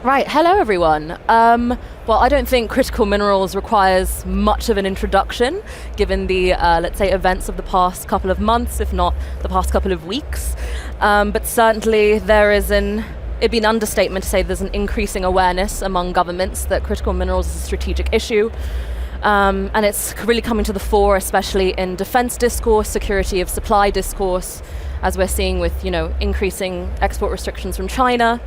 Right, hello everyone. Well, I don't think critical minerals requires much of an introduction, given the, let's say, events of the past couple of months, if not the past couple of weeks. But certainly it'd be an understatement to say there's an increasing awareness among governments that critical minerals is a strategic issue. And it's really coming to the fore, especially in defense discourse, security of supply discourse, as we're seeing with, increasing export restrictions from China,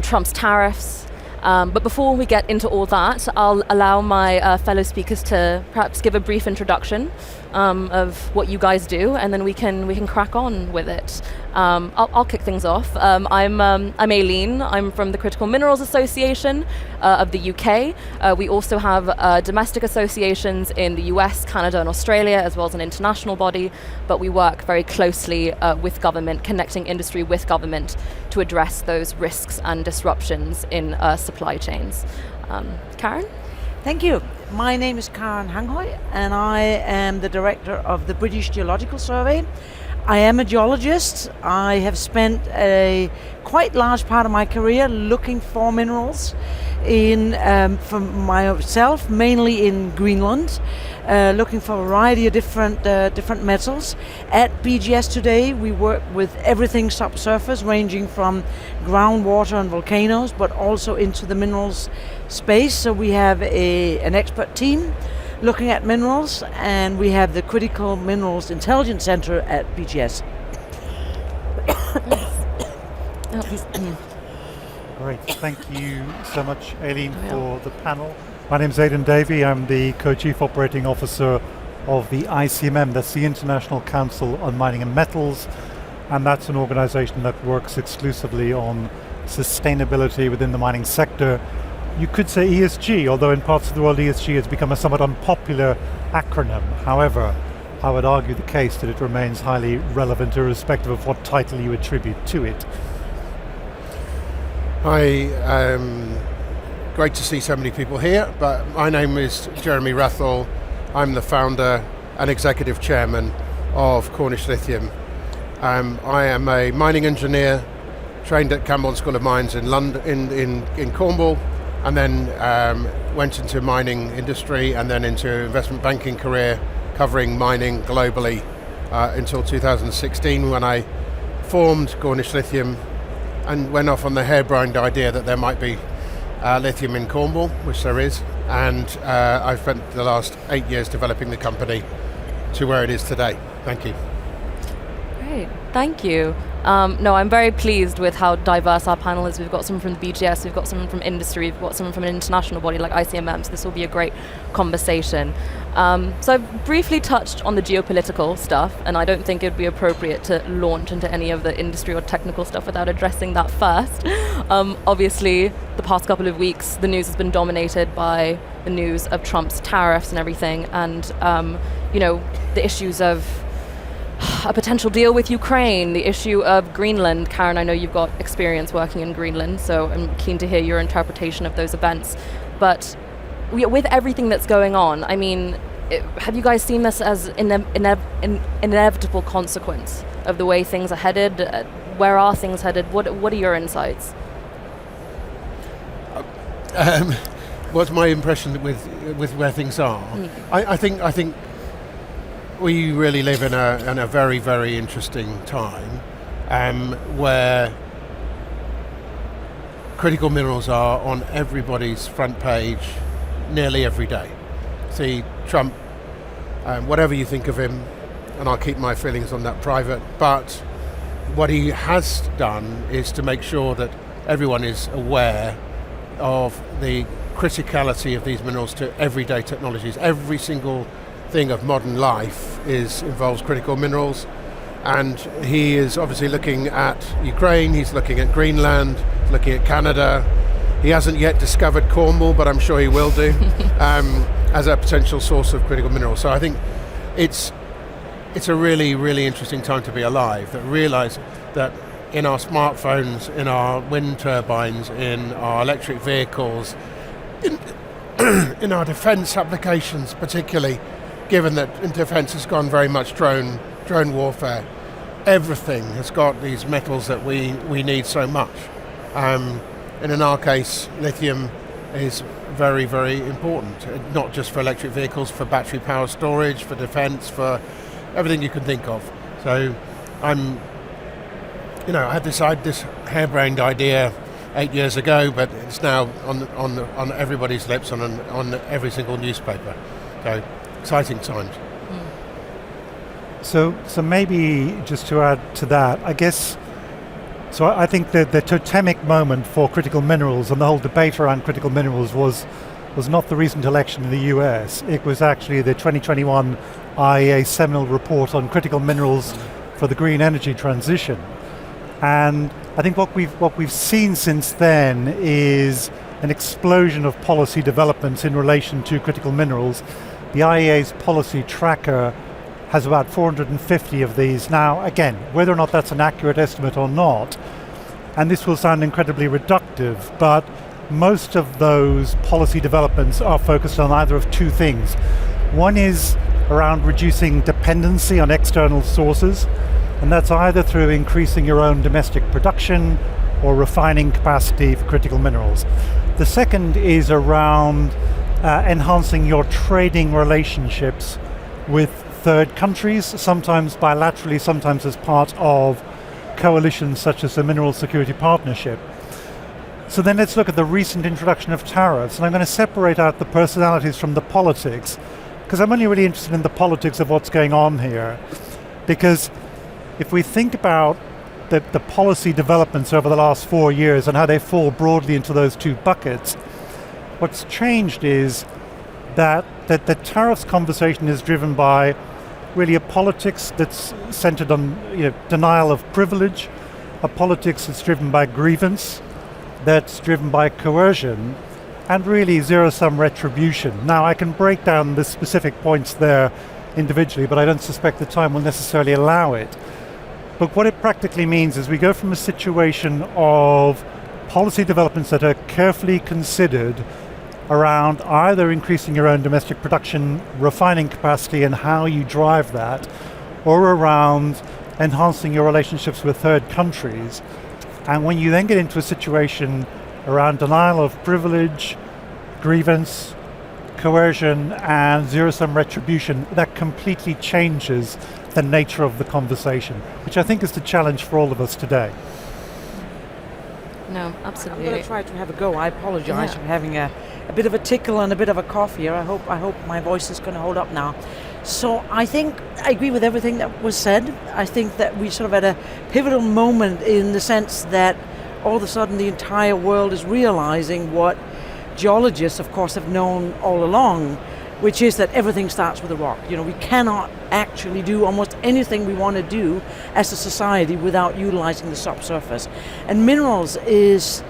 Trump's tariffs. But before we get into all that, I'll allow my fellow speakers to perhaps give a brief introduction of what you guys do, and then we can crack on with it. I'll kick things off. I'm Aileen. I'm from the Critical Minerals Association of the UK. We also have domestic associations in the US, Canada, and Australia, as well as an international body. But we work very closely with government, connecting industry with government to address those risks and disruptions in supply chains. Karen? Thank you. My name is Karen Hanghoy, and I am the director of the British Geological Survey. I am a geologist. I have spent a quite large part of my career looking for minerals for myself, mainly in Greenland, looking for a variety of different metals. At BGS today, we work with everything subsurface, ranging from groundwater and volcanoes, but also into the minerals space. So we have an expert team looking at minerals, and we have the Critical Minerals Intelligence Center at BGS. Great, thank you so much, Aileen, for the panel. My name is Aidan Davey. I'm the Co-Chief Operating Officer of the ICMM, that's the International Council on Mining and Metals, and that's an organization that works exclusively on sustainability within the mining sector. You could say ESG, although in parts of the world ESG has become a somewhat unpopular acronym. However, I would argue the case that it remains highly relevant irrespective of what title you attribute to it. Hi, great to see so many people here, but my name is Jeremy Rathall. I'm the founder and executive chairman of Cornish Lithium. I am a mining engineer, trained at Camborne School of Mines in London, in Cornwall, and then went into mining industry and then into investment banking career, covering mining globally until 2016, when I formed Cornish Lithium and went off on the harebrained idea that there might be lithium in Cornwall, which there is, and I've spent the last 8 years developing the company to where it is today. Thank you. Great, thank you. No, I'm very pleased with how diverse our panel is. We've got someone from the BGS, we've got someone from industry, we've got someone from an international body like ICMM, so this will be a great conversation. So I've briefly touched on the geopolitical stuff, and I don't think it'd be appropriate to launch into any of the industry or technical stuff without addressing that first. Obviously, the past couple of weeks, the news has been dominated by the news of Trump's tariffs and everything, and the issues of a potential deal with Ukraine, the issue of Greenland. Karen, I know you've got experience working in Greenland, so I'm keen to hear your interpretation of those events. But with everything that's going on, I mean, have you guys seen this as an inevitable consequence of the way things are headed? Where are things headed? What are your insights? What's my impression with where things are? I think we really live in a very, very interesting time where critical minerals are on everybody's front page nearly every day. See, Trump, whatever you think of him, and I'll keep my feelings on that private, but what he has done is to make sure that everyone is aware of the criticality of these minerals to everyday technologies. Every single thing of modern life involves critical minerals, and he is obviously looking at Ukraine, he's looking at Greenland, he's looking at Canada. He hasn't yet discovered Cornwall, but I'm sure he will do, as a potential source of critical minerals. So I think it's a really, really interesting time to be alive, that realize that in our smartphones, in our wind turbines, in our electric vehicles, in our defense applications particularly, given that defense has gone very much drone warfare, everything has got these metals that we need so much. And in our case, lithium is very, very important, not just for electric vehicles, for battery power storage, for defense, for everything you can think of. So I had this harebrained idea 8 years ago, but it's now on everybody's lips, on every single newspaper. So exciting times. So maybe just to add to that, I guess, so I think that the totemic moment for critical minerals and the whole debate around critical minerals was not the recent election in the US. It was actually the 2021 IEA seminal report on critical minerals for the green energy transition. And I think what we've seen since then is an explosion of policy developments in relation to critical minerals. The IEA's policy tracker has about 450 of these. Now, again, whether or not that's an accurate estimate or not, and this will sound incredibly reductive, but most of those policy developments are focused on either of two things. One is around reducing dependency on external sources, and that's either through increasing your own domestic production or refining capacity for critical minerals. The second is around enhancing your trading relationships with third countries, sometimes bilaterally, sometimes as part of coalitions such as the Mineral Security Partnership. So then let's look at the recent introduction of tariffs, and I'm going to separate out the personalities from the politics, because I'm only really interested in the politics of what's going on here. Because if we think about the policy developments over the last 4 years and how they fall broadly into those two buckets, what's changed is that the tariffs conversation is driven by really a politics that's centered on denial of privilege, a politics that's driven by grievance, that's driven by coercion, and really zero-sum retribution. Now, I can break down the specific points there individually, but I don't suspect the time will necessarily allow it. But what it practically means is we go from a situation of policy developments that are carefully considered around either increasing your own domestic production, refining capacity and how you drive that, or around enhancing your relationships with third countries. And when you then get into a situation around denial of privilege, grievance, coercion and zero-sum retribution, that completely changes the nature of the conversation, which I think is the challenge for all of us today. No, absolutely. I'm going to try to have a go. I apologize for having a bit of a tickle and a bit of a cough here. I hope my voice is going to hold up now. So I think I agree with everything that was said. I think that we sort of at a pivotal moment in the sense that all of a sudden the entire world is realizing what geologists, of course, have known all along, which is that everything starts with a rock. We cannot actually do almost anything we want to do as a society without utilizing the subsurface. And minerals is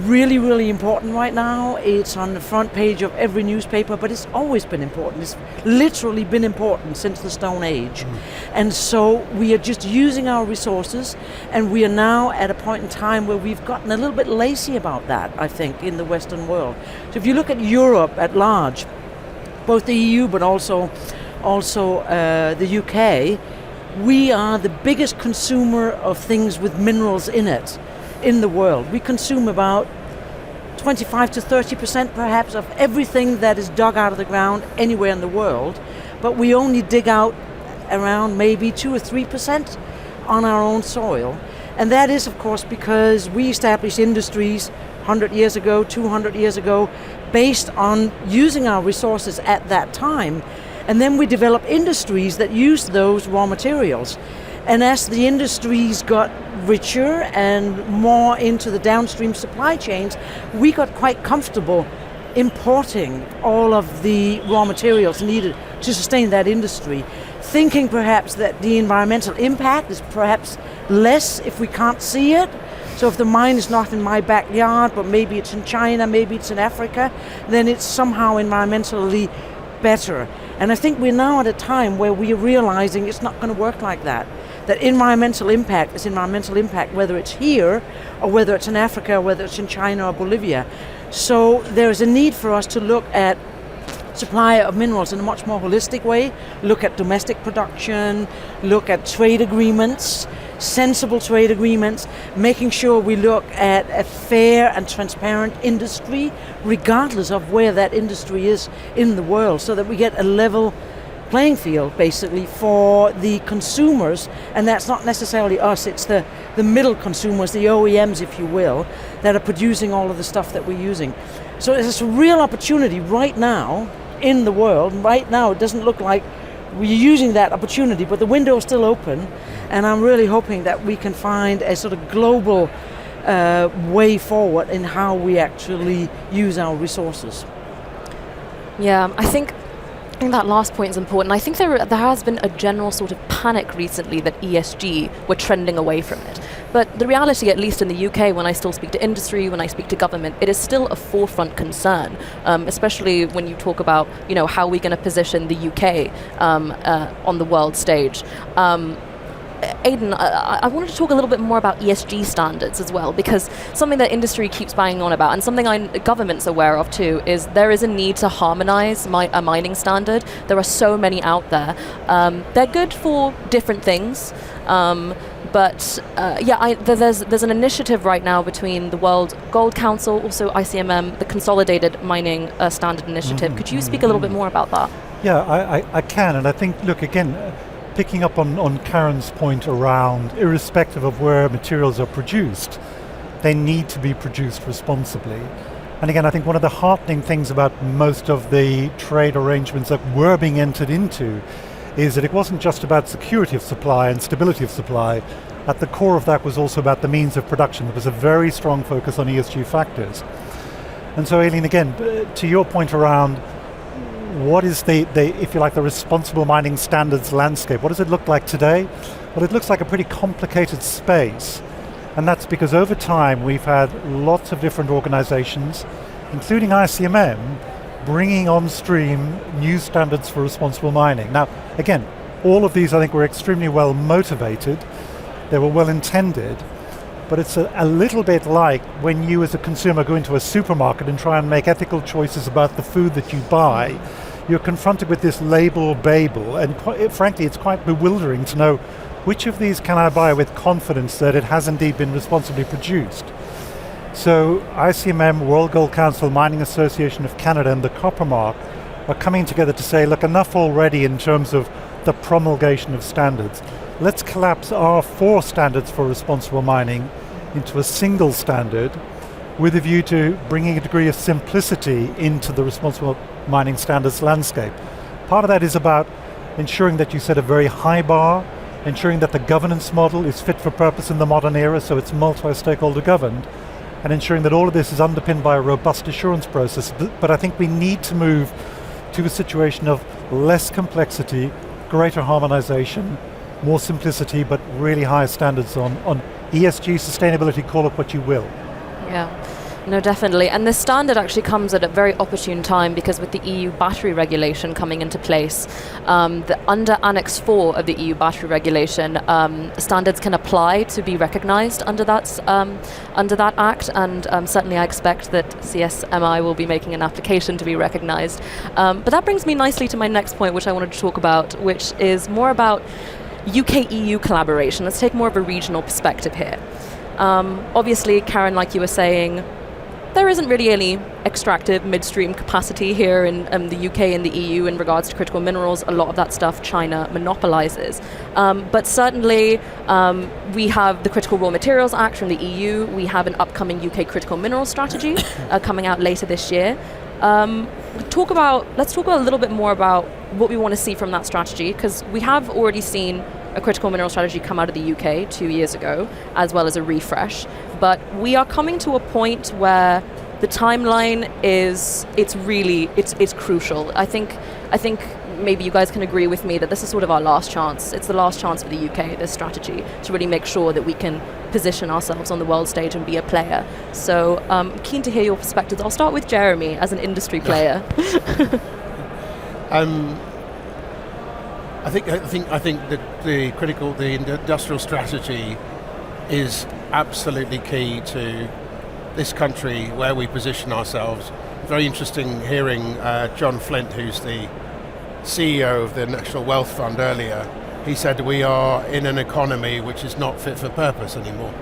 really, really important right now. It's on the front page of every newspaper, but it's always been important. It's literally been important since the Stone Age. And so we are just using our resources, and we are now at a point in time where we've gotten a little bit lazy about that, I think, in the Western world. So if you look at Europe at large, both the EU but also the UK, we are the biggest consumer of things with minerals in it in the world. We consume about 25 to 30% perhaps of everything that is dug out of the ground anywhere in the world, but we only dig out around maybe 2 or 3% on our own soil. And that is, of course, because we established industries 100 years ago, 200 years ago, based on using our resources at that time. And then we developed industries that used those raw materials. And as the industries got richer and more into the downstream supply chains, we got quite comfortable importing all of the raw materials needed to sustain that industry, thinking perhaps that the environmental impact is perhaps less if we can't see it. So if the mine is not in my backyard, but maybe it's in China, maybe it's in Africa, then it's somehow environmentally better. And I think we're now at a time where we are realizing it's not going to work like that. That environmental impact is environmental impact, whether it's here or whether it's in Africa, or whether it's in China or Bolivia. So there's a need for us to look at supply of minerals in a much more holistic way, look at domestic production, look at trade agreements, sensible trade agreements, making sure we look at a fair and transparent industry, regardless of where that industry is in the world, so that we get a level playing field basically for the consumers, and that's not necessarily us, it's the middle consumers, the OEMs if you will, that are producing all of the stuff that we're using. So there's a real opportunity right now in the world. Right now it doesn't look like we're using that opportunity, but the window is still open, and I'm really hoping that we can find a sort of global way forward in how we actually use our resources. Yeah, I think that last point is important. I think there has been a general sort of panic recently that ESG, we're trending away from it. But the reality, at least in the UK, when I still speak to industry, when I speak to government, it is still a forefront concern, especially when you talk about, how we're going to position the UK on the world stage. Aidan, I wanted to talk a little bit more about ESG standards as well, because something that industry keeps banging on about, and something government's aware of too, is there is a need to harmonise a mining standard. There are so many out there. They're good for different things, but there's an initiative right now between the World Gold Council, also ICMM, the Consolidated Mining Standard Initiative. Could you speak a little bit more about that? Yeah, I can, and I think, look, again, picking up on Karen's point around, irrespective of where materials are produced, they need to be produced responsibly. And again, I think one of the heartening things about most of the trade arrangements that were being entered into is that it wasn't just about security of supply and stability of supply. At the core of that was also about the means of production. There was a very strong focus on ESG factors. And so, Aileen, again, to your point around what is the if you like, the responsible mining standards landscape? What does it look like today? Well, it looks like a pretty complicated space. And that's because over time we've had lots of different organizations, including ICMM, bringing on stream new standards for responsible mining. Now, again, all of these I think were extremely well motivated. They were well intended. But it's a little bit like when you as a consumer go into a supermarket and try and make ethical choices about the food that you buy. You're confronted with this label babel, and frankly it's quite bewildering to know which of these can I buy with confidence that it has indeed been responsibly produced. So ICMM, World Gold Council, Mining Association of Canada and the Copper Mark are coming together to say, look, enough already in terms of the promulgation of standards. Let's collapse our 4 standards for responsible mining into a single standard with a view to bringing a degree of simplicity into the responsible mining standards landscape. Part of that is about ensuring that you set a very high bar, ensuring that the governance model is fit for purpose in the modern era, so it's multi-stakeholder governed, and ensuring that all of this is underpinned by a robust assurance process. But I think we need to move to a situation of less complexity, greater harmonization, more simplicity, but really high standards on ESG, sustainability, call it what you will. Yeah. No, definitely. And this standard actually comes at a very opportune time, because with the EU battery regulation coming into place, under Annex 4 of the EU battery regulation, standards can apply to be recognised under that act, and certainly I expect that CSMI will be making an application to be recognised. But that brings me nicely to my next point, which I wanted to talk about, which is more about UK-EU collaboration. Let's take more of a regional perspective here. Obviously, Karen, like you were saying, there isn't really any extractive midstream capacity here in the UK and the EU in regards to critical minerals. A lot of that stuff China monopolizes. But certainly we have the Critical Raw Materials Act from the EU. We have an upcoming UK critical mineral strategy coming out later this year. Let's talk about a little bit more about what we want to see from that strategy, because we have already seen a critical mineral strategy come out of the UK 2 years ago, as well as a refresh. But we are coming to a point where the timeline is crucial. I think maybe you guys can agree with me that this is sort of our last chance. It's the last chance for the UK, this strategy, to really make sure that we can position ourselves on the world stage and be a player. So keen to hear your perspectives. I'll start with Jeremy as an industry player. I think that the industrial strategy is absolutely key to this country, where we position ourselves. Very interesting hearing John Flint, who's the CEO of the National Wealth Fund earlier, he said we are in an economy which is not fit for purpose anymore.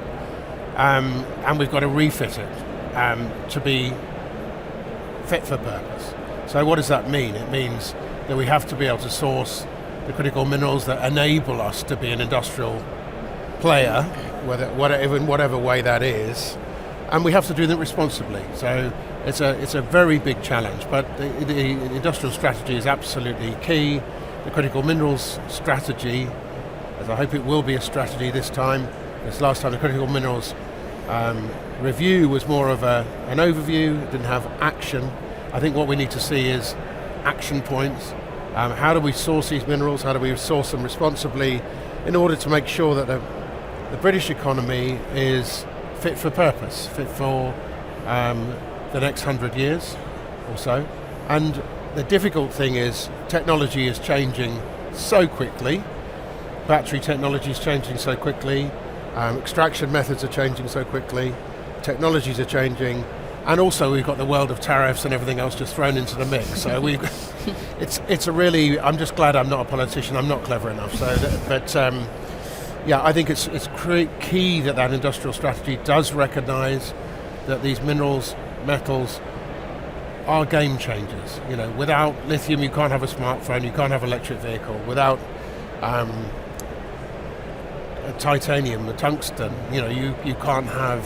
And we've got to refit it to be fit for purpose. So what does that mean? It means that we have to be able to source the critical minerals that enable us to be an industrial player, in whatever way that is, and we have to do that responsibly. So it's a very big challenge, but the industrial strategy is absolutely key. The critical minerals strategy, as I hope it will be a strategy this time, this last time the critical minerals review was more of an overview, it didn't have action. I think what we need to see is action points. How do we source these minerals? How do we source them responsibly in order to make sure that the British economy is fit for purpose, fit for the next 100 years or so? And the difficult thing is technology is changing so quickly. Battery technology is changing so quickly. Extraction methods are changing so quickly. Technologies are changing. And also we've got the world of tariffs and everything else just thrown into the mix. So it's a really, I'm just glad I'm not a politician, I'm not clever enough. Yeah, I think it's key that industrial strategy does recognise that these minerals, metals, are game changers. You know, without lithium you can't have a smartphone, you can't have an electric vehicle. Without titanium, the tungsten, you know, you can't have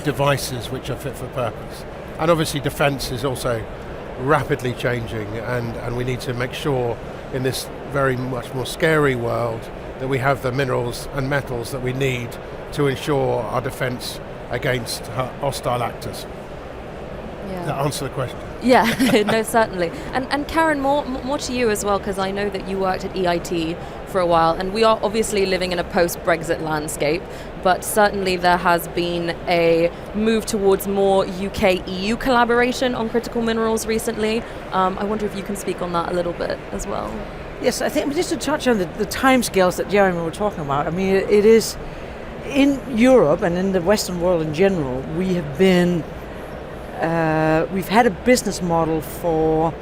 devices which are fit for purpose. And obviously defence is also rapidly changing, and we need to make sure in this very much more scary world that we have the minerals and metals that we need to ensure our defence against hostile actors. Yeah. Does that answer the question? Yeah, no, certainly. And Karen, more to you as well, because I know that you worked at EIT for a while, and we are obviously living in a post-Brexit landscape, but certainly there has been a move towards more UK-EU collaboration on critical minerals recently. I wonder if you can speak on that a little bit as well. Yes, I think just to touch on the timescales that Jeremy were talking about, I mean, it is in Europe and in the Western world in general, we have been, we've had a business model for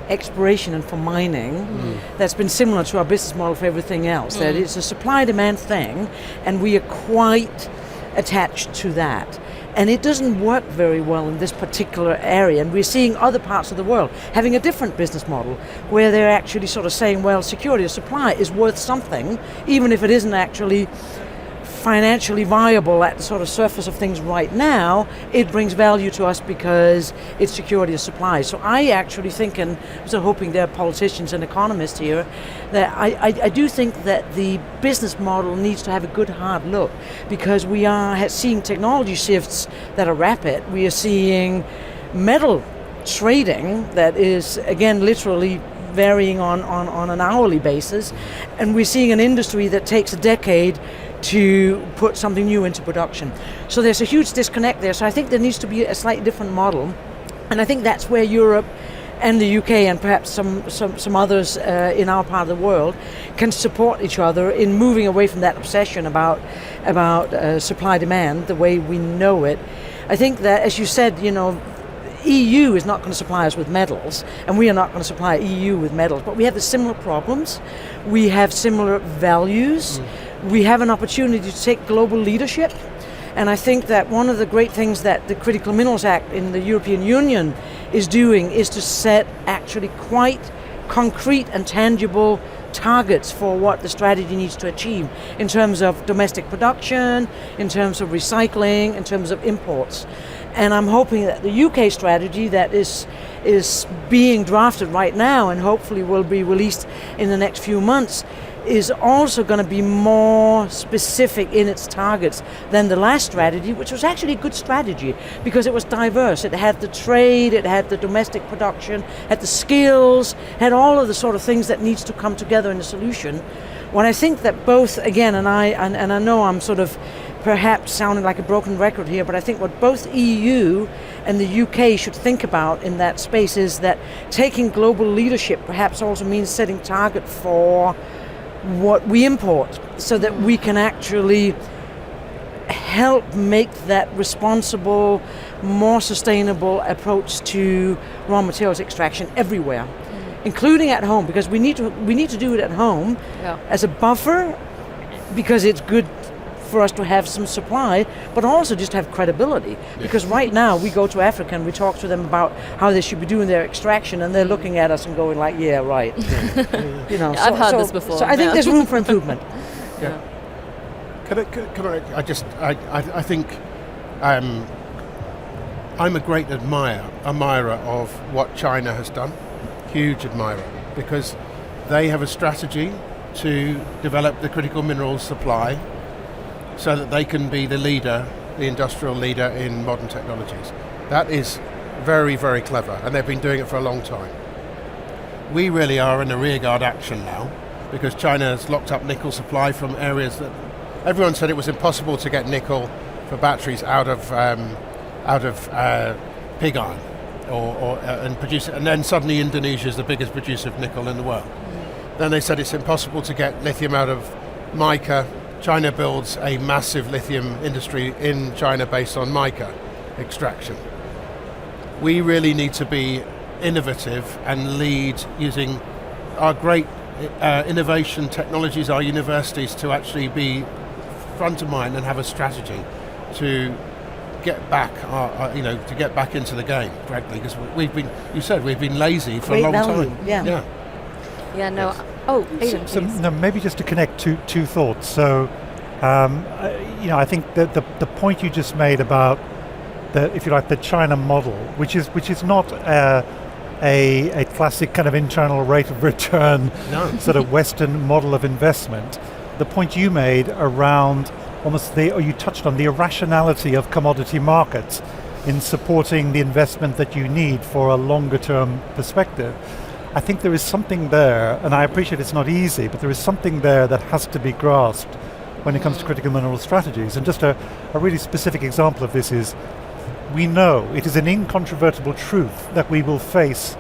exploration and for mining that's been similar to our business model for everything else. That it's a supply-demand thing, and we are quite attached to that. And it doesn't work very well in this particular area, and we're seeing other parts of the world having a different business model where they're actually sort of saying, well, security of supply is worth something, even if it isn't actually financially viable at the sort of surface of things right now. It brings value to us because it's security of supply. So I actually think, and I'm so hoping there are politicians and economists here, that I do think that the business model needs to have a good hard look, because we are seeing technology shifts that are rapid. We are seeing metal trading that is, again, literally varying on an hourly basis, and we're seeing an industry that takes a decade to put something new into production. So there's a huge disconnect there. So I think there needs to be a slightly different model, and I think that's where Europe and the UK and perhaps some others in our part of the world can support each other in moving away from that obsession about supply demand the way we know it. I think that, as you said, you know, EU is not going to supply us with metals, and we are not going to supply EU with metals, but we have the similar problems, we have similar values, we have an opportunity to take global leadership, and I think that one of the great things that the Critical Minerals Act in the European Union is doing is to set actually quite concrete and tangible targets for what the strategy needs to achieve in terms of domestic production, in terms of recycling, in terms of imports. And I'm hoping that the UK strategy that is being drafted right now and hopefully will be released in the next few months is also going to be more specific in its targets than the last strategy, which was actually a good strategy because it was diverse. It had the trade, it had the domestic production, had the skills, had all of the sort of things that needs to come together in a solution. When I think that both, again, and I know I'm sort of perhaps sounding like a broken record here, but I think what both EU and the UK should think about in that space is that taking global leadership perhaps also means setting target for what we import, so that we can actually help make that responsible, more sustainable approach to raw materials extraction everywhere. including at home, because we need to do it at home as a buffer, because it's good for us to have some supply, but also just have credibility. Because right now we go to Africa and we talk to them about how they should be doing their extraction, and they're looking at us and going like, "Yeah, right." You know, I've heard this before. So I think there's room for improvement. Yeah. Can I think I'm a great admirer of what China has done, huge admirer, because they have a strategy to develop the critical minerals supply so that they can be the leader, the industrial leader in modern technologies. That is very, very clever, and they've been doing it for a long time. We really are in a rearguard action now, because China has locked up nickel supply from areas that everyone said it was impossible to get nickel for batteries out of pig iron, and produce it. And then suddenly Indonesia is the biggest producer of nickel in the world. Then they said it's impossible to get lithium out of mica. China builds a massive lithium industry in China based on mica extraction. We really need to be innovative and lead using our great innovation technologies, our universities, to actually be front of mind and have a strategy to get back, to get back into the game, frankly, because we've been lazy for a long time. Yeah. Yeah, no. Oh, Aidan, so please. no, maybe just to connect two thoughts. So, I think that the point you just made about the China model, which is not a classic kind of internal rate of return sort of Western model of investment. The point you made around you touched on the irrationality of commodity markets in supporting the investment that you need for a longer term perspective. I think there is something there, and I appreciate it's not easy, but there is something there that has to be grasped when it comes to critical mineral strategies. And just a really specific example of this is, we know it is an incontrovertible truth that we will face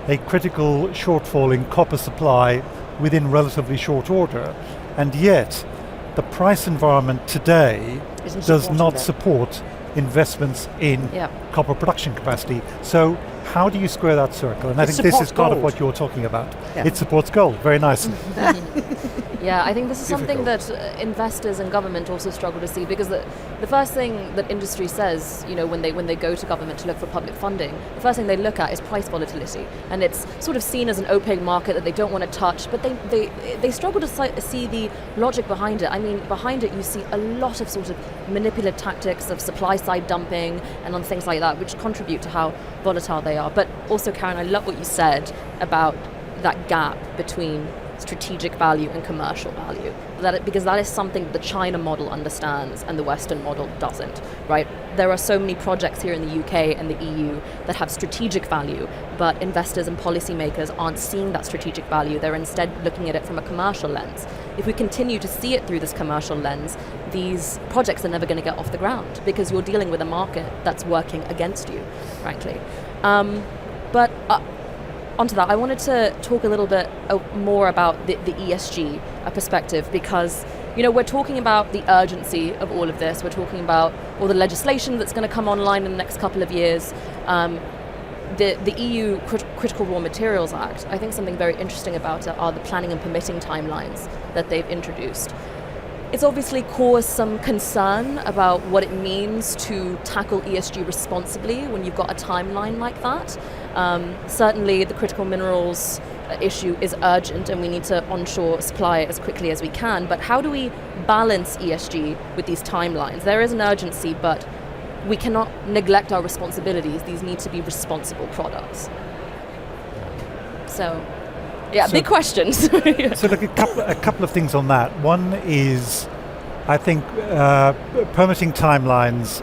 a critical shortfall in copper supply within relatively short order, and yet the price environment today does not support investments in copper production capacity. So how do you square that circle? And I think this is part of what you're talking about. Yeah. It supports gold, very nice. Yeah, I think this is something that investors and government also struggle to see, because the first thing that industry says, when they go to government to look for public funding, the first thing they look at is price volatility, and it's sort of seen as an opaque market that they don't want to touch, but they struggle to see the logic behind it. I mean, behind it you see a lot of sort of manipulative tactics of supply side dumping and on things like that, which contribute to how volatile they are. But also, Karen, I love what you said about that gap between strategic value and commercial value, because that is something the China model understands and the Western model doesn't, right? There are so many projects here in the UK and the EU that have strategic value, but investors and policymakers aren't seeing that strategic value. They're instead looking at it from a commercial lens. If we continue to see it through this commercial lens, these projects are never going to get off the ground, because you're dealing with a market that's working against you, frankly. But onto that, I wanted to talk a little bit more about the ESG perspective, because we're talking about the urgency of all of this. We're talking about all the legislation that's going to come online in the next couple of years. The EU Critical Raw Materials Act, I think something very interesting about it are the planning and permitting timelines that they've introduced. It's obviously caused some concern about what it means to tackle ESG responsibly when you've got a timeline like that. Certainly the critical minerals issue is urgent, and we need to onshore supply as quickly as we can, but how do we balance ESG with these timelines? There is an urgency, but we cannot neglect our responsibilities. These need to be responsible products. So big questions. So look, a couple of things on that. One is, I think permitting timelines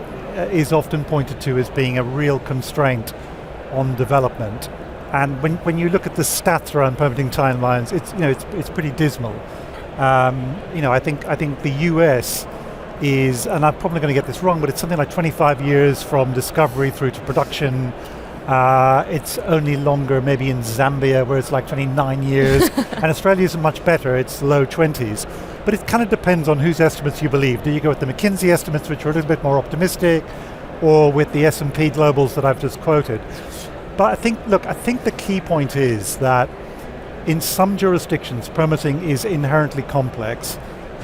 is often pointed to as being a real constraint on development. And when you look at the stats around permitting timelines, it's pretty dismal. I think the US is, and I'm probably going to get this wrong, but it's something like 25 years from discovery through to production. It's only longer maybe in Zambia, where it's like 29 years, and Australia isn't much better, it's low 20s. But it kind of depends on whose estimates you believe. Do you go with the McKinsey estimates, which are a little bit more optimistic, or with the S&P Globals that I've just quoted? But I think the key point is that in some jurisdictions, permitting is inherently complex.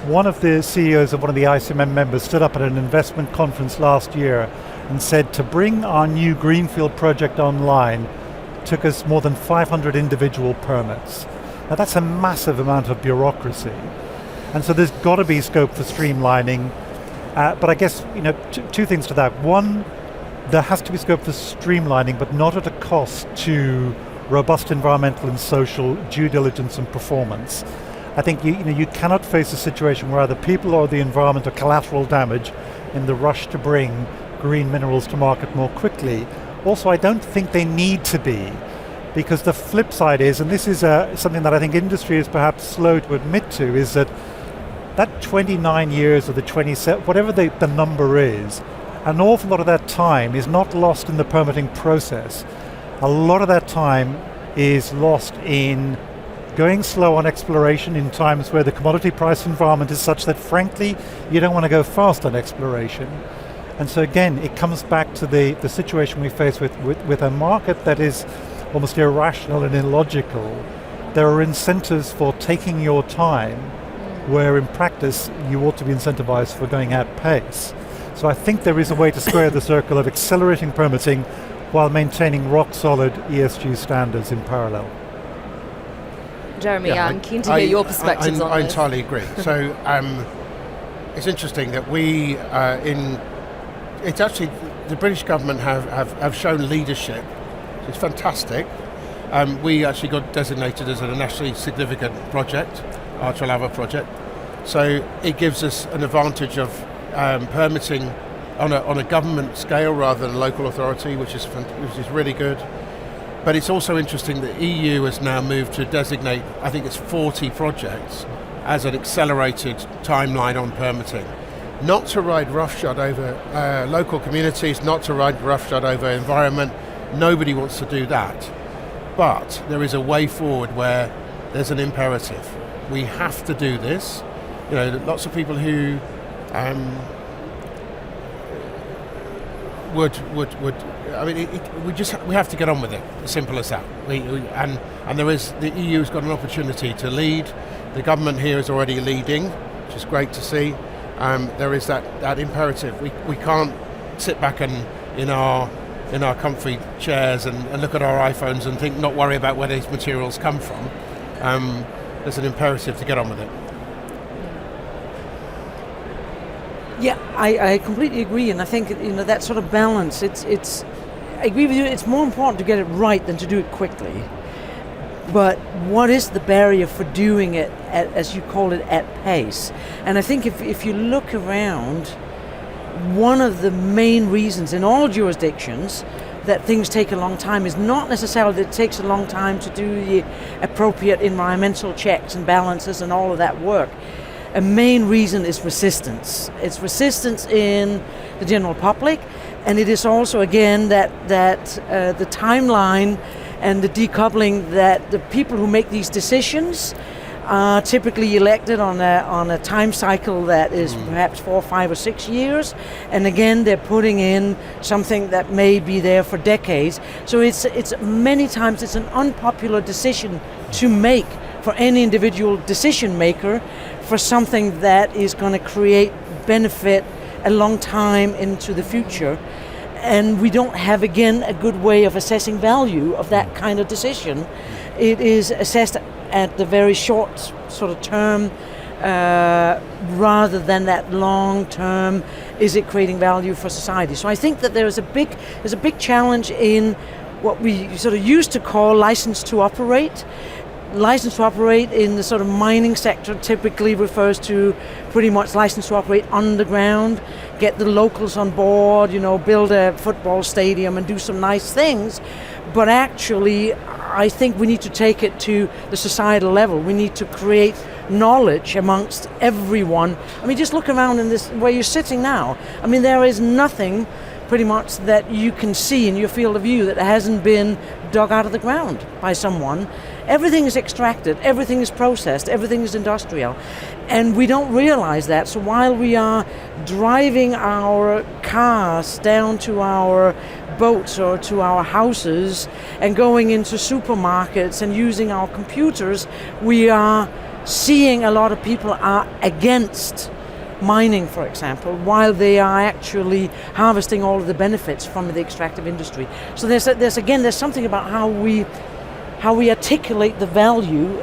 One of the CEOs of one of the ICMM members stood up at an investment conference last year and said to bring our new greenfield project online took us more than 500 individual permits. Now that's a massive amount of bureaucracy. And so there's got to be scope for streamlining. But I guess, two things to that. One, there has to be scope for streamlining, but not at a cost to robust environmental and social due diligence and performance. I think you cannot face a situation where either people or the environment are collateral damage in the rush to bring green minerals to market more quickly. Also, I don't think they need to be, because the flip side is, and this is something that I think industry is perhaps slow to admit to, is that 29 years or the 27, whatever the number is, an awful lot of that time is not lost in the permitting process. A lot of that time is lost in going slow on exploration in times where the commodity price environment is such that, frankly, you don't want to go fast on exploration. And so again, it comes back to the situation we face with a market that is almost irrational and illogical. There are incentives for taking your time, where in practice you ought to be incentivized for going at pace. So I think there is a way to square the circle of accelerating permitting while maintaining rock solid ESG standards in parallel. Jeremy, I'm keen to hear your perspectives on I this. entirely agree. So it's interesting that it's actually, the British government have shown leadership. It's fantastic. We actually got designated as a nationally significant project, our Tralava project. So it gives us an advantage of permitting on a government scale rather than a local authority, which is really good. But it's also interesting that EU has now moved to designate, I think it's 40 projects, as an accelerated timeline on permitting. Not to ride roughshod over local communities, not to ride roughshod over environment. Nobody wants to do that. But there is a way forward where there's an imperative. We have to do this. Lots of people who we have to get on with it. As simple as that. And the EU's got an opportunity to lead. The government here is already leading, which is great to see. There is that imperative. We can't sit back and in our comfy chairs and look at our iPhones and not worry about where these materials come from. There's an imperative to get on with it. Yeah, I completely agree, and I think that sort of balance. I agree with you. It's more important to get it right than to do it quickly. But what is the barrier for doing it, as you call it, at pace? And I think if you look around, one of the main reasons in all jurisdictions that things take a long time is not necessarily that it takes a long time to do the appropriate environmental checks and balances and all of that work. A main reason is resistance. It's resistance in the general public, and it is also, again, that the timeline and the decoupling, that the people who make these decisions are typically elected on a time cycle that is perhaps 4, 5, or 6 years, and again they're putting in something that may be there for decades. So it's many times it's an unpopular decision to make for any individual decision maker for something that is going to create benefit a long time into the future. And we don't have, again, a good way of assessing value of that kind of decision. It is assessed at the very short sort of term rather than that long term, is it creating value for society? So I think that there's a big challenge in what we sort of used to call license to operate. License to operate in the sort of mining sector typically refers to pretty much license to operate underground, get the locals on board, build a football stadium and do some nice things. But actually, I think we need to take it to the societal level. We need to create knowledge amongst everyone. I mean, just look around in this, where you're sitting now. I mean, there is nothing pretty much that you can see in your field of view that hasn't been dug out of the ground by someone. Everything is extracted, everything is processed, everything is industrial. And we don't realize that. So while we are driving our cars down to our boats or to our houses and going into supermarkets and using our computers, we are seeing a lot of people are against mining, for example, while they are actually harvesting all of the benefits from the extractive industry. So there's something about how we articulate the value,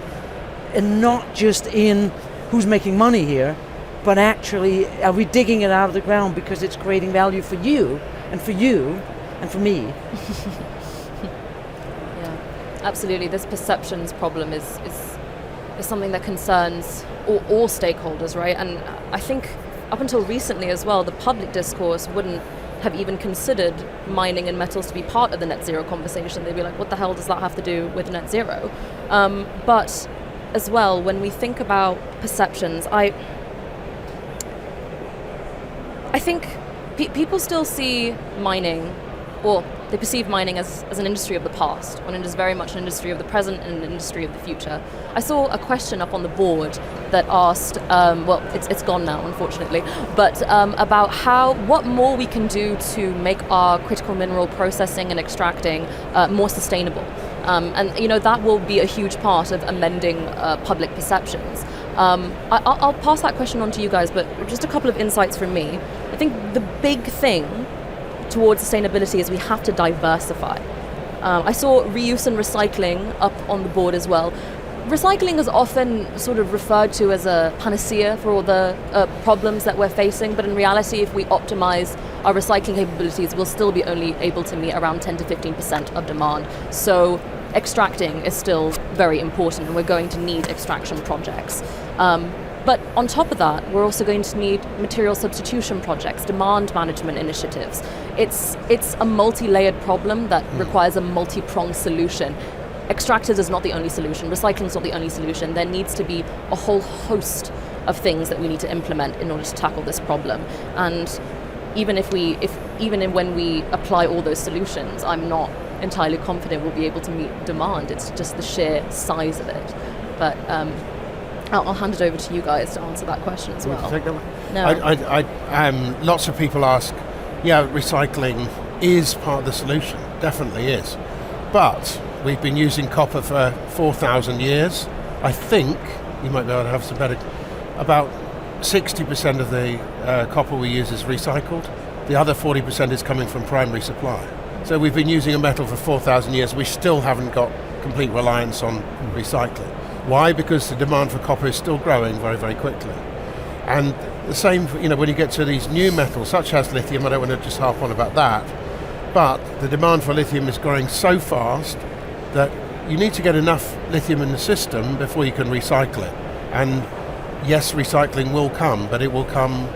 and not just in who's making money here, but actually are we digging it out of the ground because it's creating value for you and for you and for me. Yeah, absolutely. This perceptions problem is something that concerns all stakeholders, right? And I think up until recently as well, the public discourse wouldn't have even considered mining and metals to be part of the net zero conversation. They'd be like, what the hell does that have to do with net zero? But as well, when we think about perceptions, I think people still see mining, or they perceive mining as an industry of the past, when it is very much an industry of the present and an industry of the future. I saw a question up on the board that asked, well, it's gone now, unfortunately, but about what more we can do to make our critical mineral processing and extracting more sustainable. And that will be a huge part of amending public perceptions. I'll pass that question on to you guys, but just a couple of insights from me. I think the big thing towards sustainability is we have to diversify. I saw reuse and recycling up on the board as well. Recycling is often sort of referred to as a panacea for all the problems that we're facing, but in reality, if we optimize our recycling capabilities, we'll still be only able to meet around 10 to 15% of demand. So extracting is still very important, and we're going to need extraction projects. But on top of that, we're also going to need material substitution projects, demand management initiatives. It's a multi-layered problem that requires a multi-pronged solution. Extractors is not the only solution. Recycling is not the only solution. There needs to be a whole host of things that we need to implement in order to tackle this problem. And even when we apply all those solutions, I'm not entirely confident we'll be able to meet demand. It's just the sheer size of it. But I'll hand it over to you guys to answer that question as well. Want to take that one? No. Lots of people ask, recycling is part of the solution, definitely is. But we've been using copper for 4,000 years. I think, you might be able to have some better, about 60% of the copper we use is recycled. The other 40% is coming from primary supply. So we've been using a metal for 4,000 years. We still haven't got complete reliance on recycling. Why? Because the demand for copper is still growing very, very quickly. And the same, when you get to these new metals, such as lithium, I don't want to just harp on about that, but the demand for lithium is growing so fast that you need to get enough lithium in the system before you can recycle it. And yes, recycling will come, but it will come,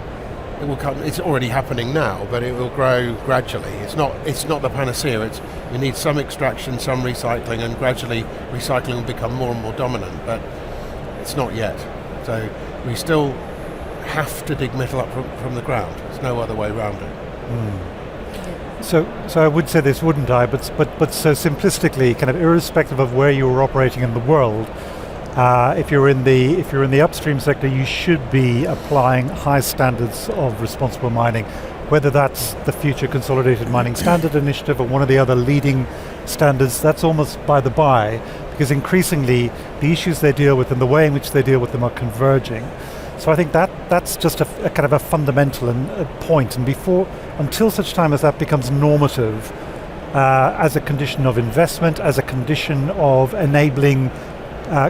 it's already happening now, but it will grow gradually. It's not the panacea. We need some extraction, some recycling, and gradually recycling will become more and more dominant, but it's not yet. So we still have to dig metal up from the ground. There's no other way around it. So I would say this, wouldn't I? But so simplistically, kind of irrespective of where you're operating in the world, if you're in the upstream sector, you should be applying high standards of responsible mining, whether that's the Future Consolidated Mining Standard Initiative or one of the other leading standards. That's almost by the by, because increasingly the issues they deal with and the way in which they deal with them are converging. So I think that's just a kind of a fundamental point, and until such time as that becomes normative, as a condition of investment, as a condition of enabling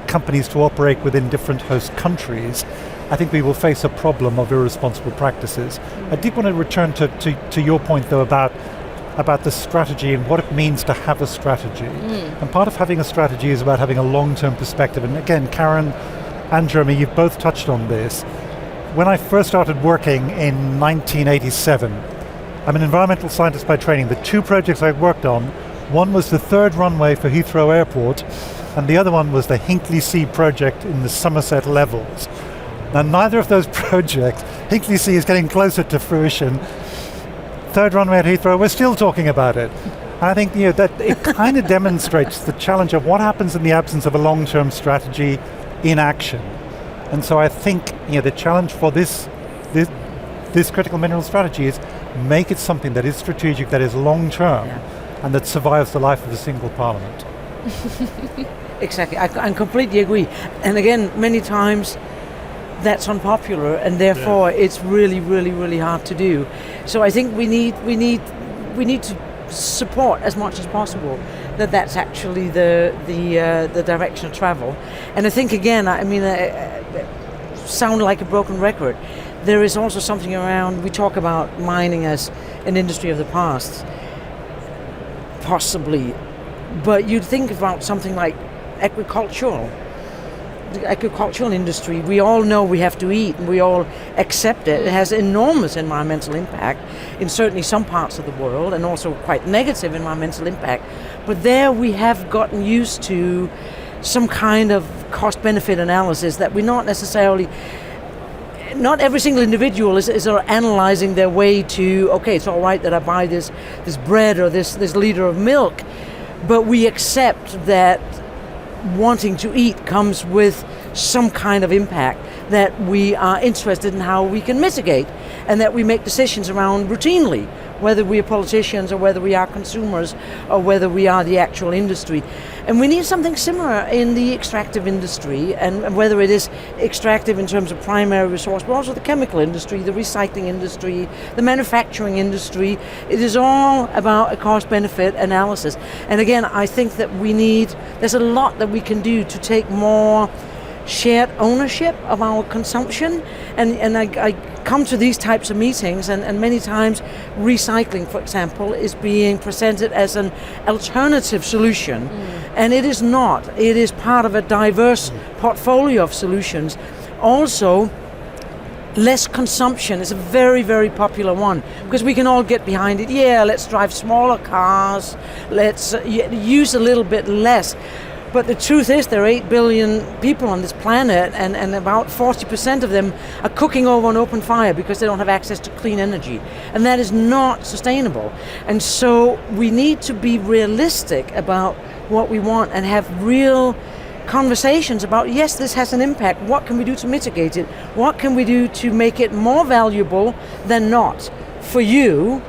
companies to operate within different host countries, I think we will face a problem of irresponsible practices. I did want to return to your point though about the strategy and what it means to have a strategy. And part of having a strategy is about having a long-term perspective. And again, Karen and Jeremy, you've both touched on this. When I first started working in 1987, I'm an environmental scientist by training. The two projects I worked on, one was the third runway for Heathrow Airport, and the other one was the Hinkley C project in the Somerset Levels. Now, neither of those projects, Hinkley C is getting closer to fruition. Third runway at Heathrow, we're still talking about it. And I think that it kind of demonstrates the challenge of what happens in the absence of a long-term strategy in action. And so I think the challenge for this critical mineral strategy is make it something that is strategic, that is long-term, and that survives the life of a single parliament. Exactly, I completely agree. And again, many times that's unpopular, and therefore it's really, really, really hard to do. So I think we need to support as much as possible that's actually the direction of travel. And I think again, I mean, sound like a broken record. There is also something around. We talk about mining as an industry of the past, possibly, but you'd think about something like agricultural. The agricultural industry, we all know we have to eat and we all accept it. It has enormous environmental impact in certainly some parts of the world, and also quite negative environmental impact. But there we have gotten used to some kind of cost-benefit analysis that we're not necessarily, not every single individual is analyzing their way to, okay, it's all right that I buy this bread or this liter of milk, but we accept that wanting to eat comes with some kind of impact that we are interested in how we can mitigate, and that we make decisions around routinely, whether we are politicians or whether we are consumers or whether we are the actual industry. And we need something similar in the extractive industry, and whether it is extractive in terms of primary resource, but also the chemical industry, the recycling industry, the manufacturing industry. It is all about a cost-benefit analysis. And again, I think that there's a lot that we can do to take more shared ownership of our consumption, and I come to these types of meetings, and many times recycling, for example, is being presented as an alternative solution, and it is not. It is part of a diverse portfolio of solutions. Also, less consumption is a very, very popular one, because we can all get behind it. Yeah, let's drive smaller cars, let's use a little bit less. But the truth is, there are 8 billion people on this planet, and about 40% of them are cooking over an open fire because they don't have access to clean energy. And that is not sustainable. And so we need to be realistic about what we want and have real conversations about, yes, this has an impact. What can we do to mitigate it? What can we do to make it more valuable than not for you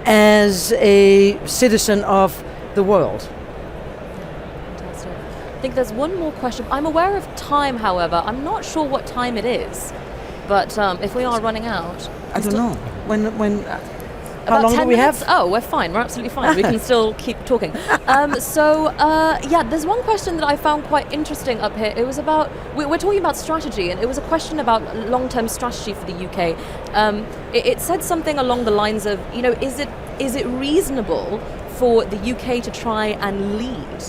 as a citizen of the world? I think there's one more question. I'm aware of time, however. I'm not sure what time it is, but if we are running out, I don't know. When how about long 10 do we minutes? have? Oh, we're fine. We're absolutely fine. We can still keep talking. There's one question that I found quite interesting up here. It was about, we're talking about strategy, and it was a question about long-term strategy for the UK. It said something along the lines of, is it reasonable for the UK to try and lead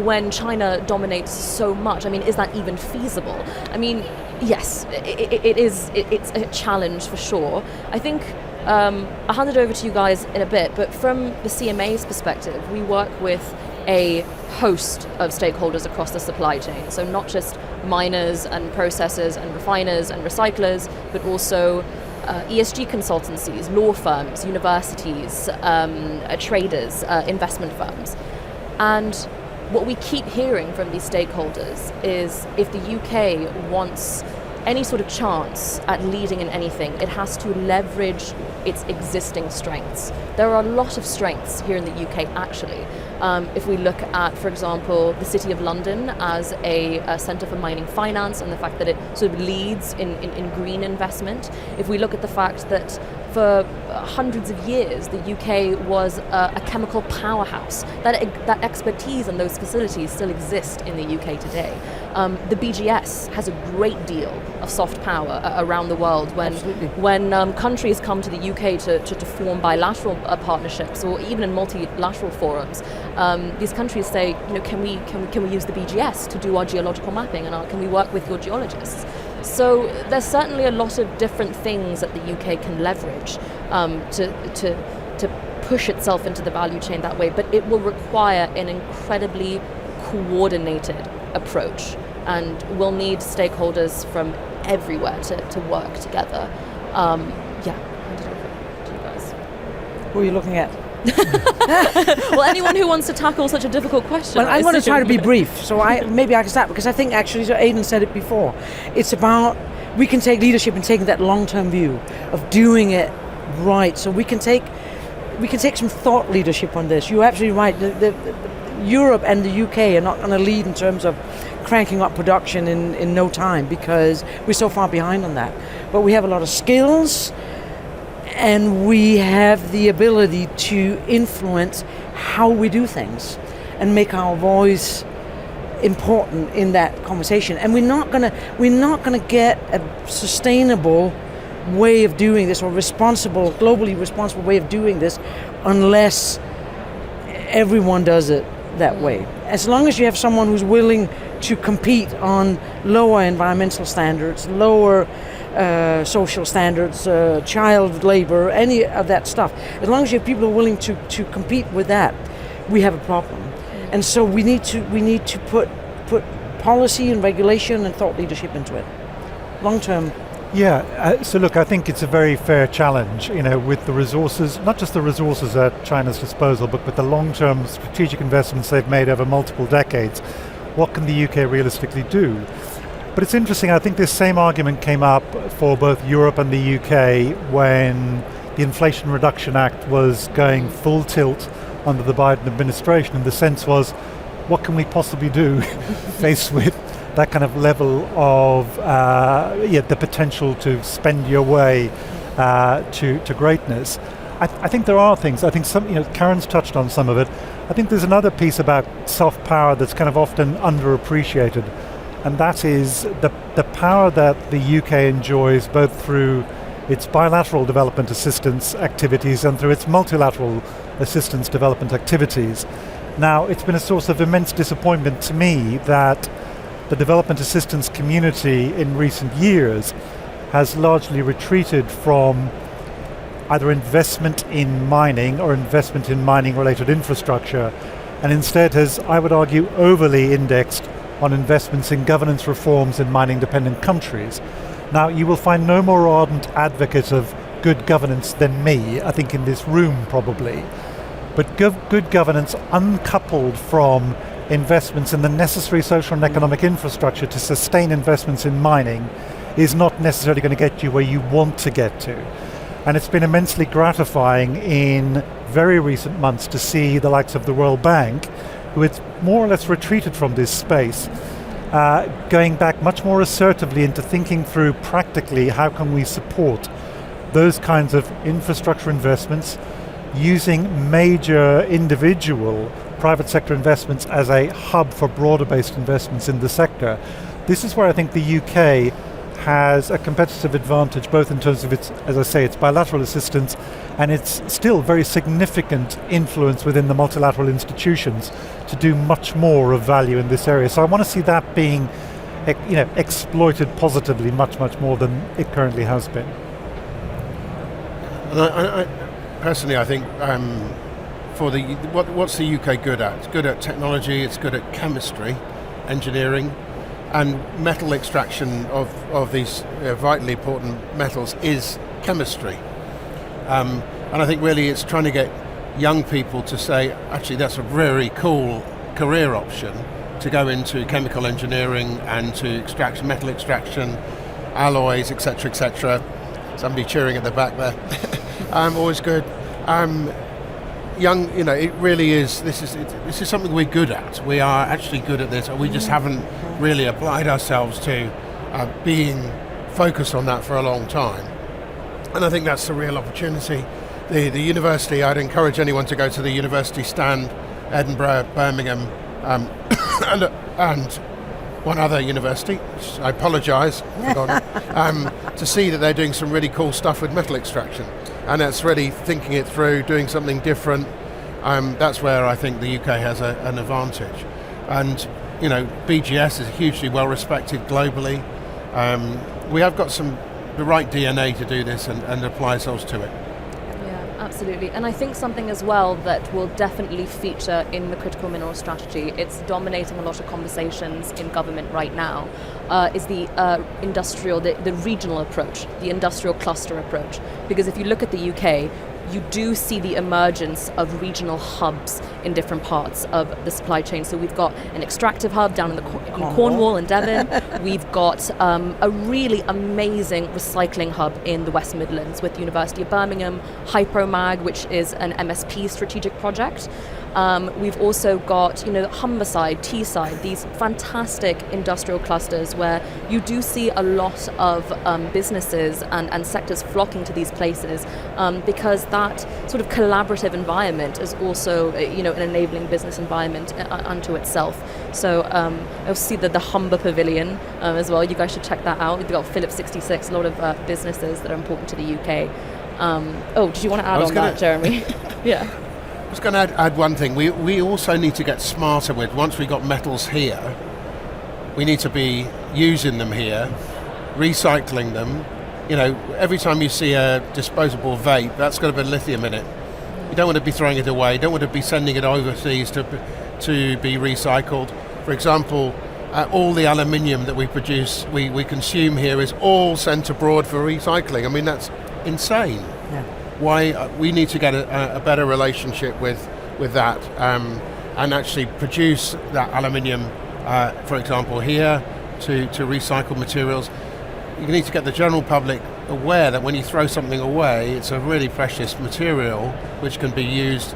when China dominates so much? I mean, is that even feasible? I mean, yes, it is. It's a challenge for sure. I think I'll hand it over to you guys in a bit, but from the CMA's perspective, we work with a host of stakeholders across the supply chain. So not just miners and processors and refiners and recyclers, but also ESG consultancies, law firms, universities, traders, investment firms. And what we keep hearing from these stakeholders is if the UK wants any sort of chance at leading in anything, it has to leverage its existing strengths. There are a lot of strengths here in the UK, actually. If we look at, for example, the City of London as a centre for mining finance, and the fact that it sort of leads in green investment. If we look at the fact that for hundreds of years, the UK was a chemical powerhouse. That expertise and those facilities still exist in the UK today. The BGS has a great deal of soft power around the world when countries come to the UK to form bilateral partnerships, or even in multilateral forums. These countries say, can we use the BGS to do our geological mapping, and can we work with your geologists? So there's certainly a lot of different things that the UK can leverage to push itself into the value chain that way, but it will require an incredibly coordinated approach, and we'll need stakeholders from everywhere to work together. Hand it over to you guys. Who are you looking at? Well, anyone who wants to tackle such a difficult question. Well, I'm going to try to be brief, so maybe I can start, because I think actually, so Aidan said it before, it's about, we can take leadership in taking that long-term view of doing it Right. So we can take some thought leadership on this. You're absolutely right. Europe and the UK are not going to lead in terms of cranking up production in no time because we're so far behind on that. But we have a lot of skills, and we have the ability to influence how we do things and make our voice important in that conversation. And we're not gonna get a sustainable way of doing this, or globally responsible way of doing this, unless everyone does it that way. As long as you have someone who's willing to compete on lower environmental standards, lower social standards, child labor, any of that stuff, as long as you have people who are willing to compete with that, we have a problem. And so we need to put policy and regulation and thought leadership into it, long term. Yeah, so look, I think it's a very fair challenge, with the resources, not just the resources at China's disposal, but with the long-term strategic investments they've made over multiple decades. What can the UK realistically do? But it's interesting, I think this same argument came up for both Europe and the UK when the Inflation Reduction Act was going full tilt under the Biden administration, and the sense was, what can we possibly do faced with that kind of level of the potential to spend your way to greatness. I think there are things. I think Karen's touched on some of it. I think there's another piece about soft power that's kind of often underappreciated, and that is the power that the UK enjoys both through its bilateral development assistance activities and through its multilateral assistance development activities. Now, it's been a source of immense disappointment to me that the development assistance community in recent years has largely retreated from either investment in mining or investment in mining-related infrastructure, and instead has, I would argue, overly indexed on investments in governance reforms in mining-dependent countries. Now, you will find no more ardent advocate of good governance than me, I think, in this room probably. But good governance uncoupled from investments in the necessary social and economic infrastructure to sustain investments in mining is not necessarily going to get you where you want to get to. And it's been immensely gratifying in very recent months to see the likes of the World Bank, who had more or less retreated from this space, going back much more assertively into thinking through practically how can we support those kinds of infrastructure investments using major individual private sector investments as a hub for broader based investments in the sector. This is where I think the UK has a competitive advantage, both in terms of its, as I say, its bilateral assistance and its still very significant influence within the multilateral institutions to do much more of value in this area. So I want to see that being exploited positively much more than it currently has been. And I personally, I think what's the UK good at? It's good at technology, it's good at chemistry, engineering, and metal extraction of these vitally important metals is chemistry. And I think really it's trying to get young people to say, actually that's a very cool career option to go into chemical engineering and to metal extraction, alloys, etc., etc. Somebody cheering at the back there. Always good. Young, it really is. This is something we're good at. We are actually good at this, and we just haven't really applied ourselves to being focused on that for a long time. And I think that's the real opportunity. The university, I'd encourage anyone to go to the university stand, Edinburgh, Birmingham, and one other university, which I apologise, to see that they're doing some really cool stuff with metal extraction. And it's really thinking it through, doing something different. That's where I think the UK has an advantage. And, BGS is hugely well respected globally. We have got the right DNA to do this and apply ourselves to it. Absolutely, and I think something as well that will definitely feature in the critical mineral strategy, it's dominating a lot of conversations in government right now, is the the regional approach, the industrial cluster approach. Because if you look at the UK, you do see the emergence of regional hubs in different parts of the supply chain. So we've got an extractive hub down in Cornwall and Devon. We've got a really amazing recycling hub in the West Midlands with the University of Birmingham, Hypromag, which is an MSP strategic project. We've also got, Humberside, Teesside, these fantastic industrial clusters where you do see a lot of businesses and sectors flocking to these places because that sort of collaborative environment is also, an enabling business environment unto itself. So I'll see the Humber Pavilion as well. You guys should check that out. We've got Phillips 66, a lot of businesses that are important to the UK. Did you want to add on that, Jeremy? Yeah. I was going to add one thing. We also need to get smarter with, once we got metals here, we need to be using them here, recycling them. Every time you see a disposable vape, that's got a bit of lithium in it. You don't want to be throwing it away. You don't want to be sending it overseas to be recycled. For example, all the aluminium that we produce, we consume here is all sent abroad for recycling. I mean, that's insane. Yeah. Why we need to get a better relationship with that and actually produce that aluminium, for example, here to recycle materials. You need to get the general public aware that when you throw something away, it's a really precious material which can be used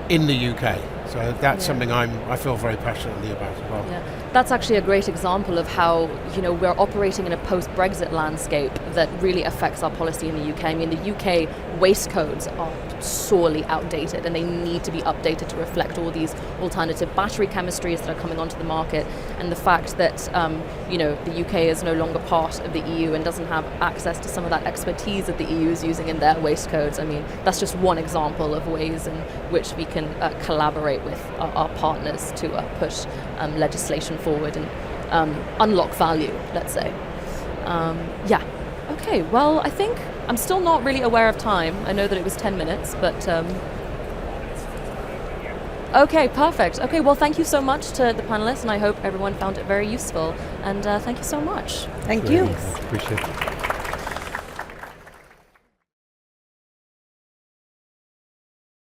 in the UK. So that's something I feel very passionately about as well. Yeah. That's actually a great example of how we're operating in a post-Brexit landscape that really affects our policy in the UK. I mean, the UK waste codes are sorely outdated and they need to be updated to reflect all these alternative battery chemistries that are coming onto the market, and the fact that the UK is no longer part of the EU and doesn't have access to some of that expertise that the EU is using in their waste codes. I mean, that's just one example of ways in which we can collaborate with our partners to push legislation forward and unlock value, let's say. Okay, well, I think I'm still not really aware of time. I know that it was 10 minutes, but okay, perfect. Okay, well, thank you so much to the panelists, and I hope everyone found it very useful. And thank you so much. Thank you. Appreciate it.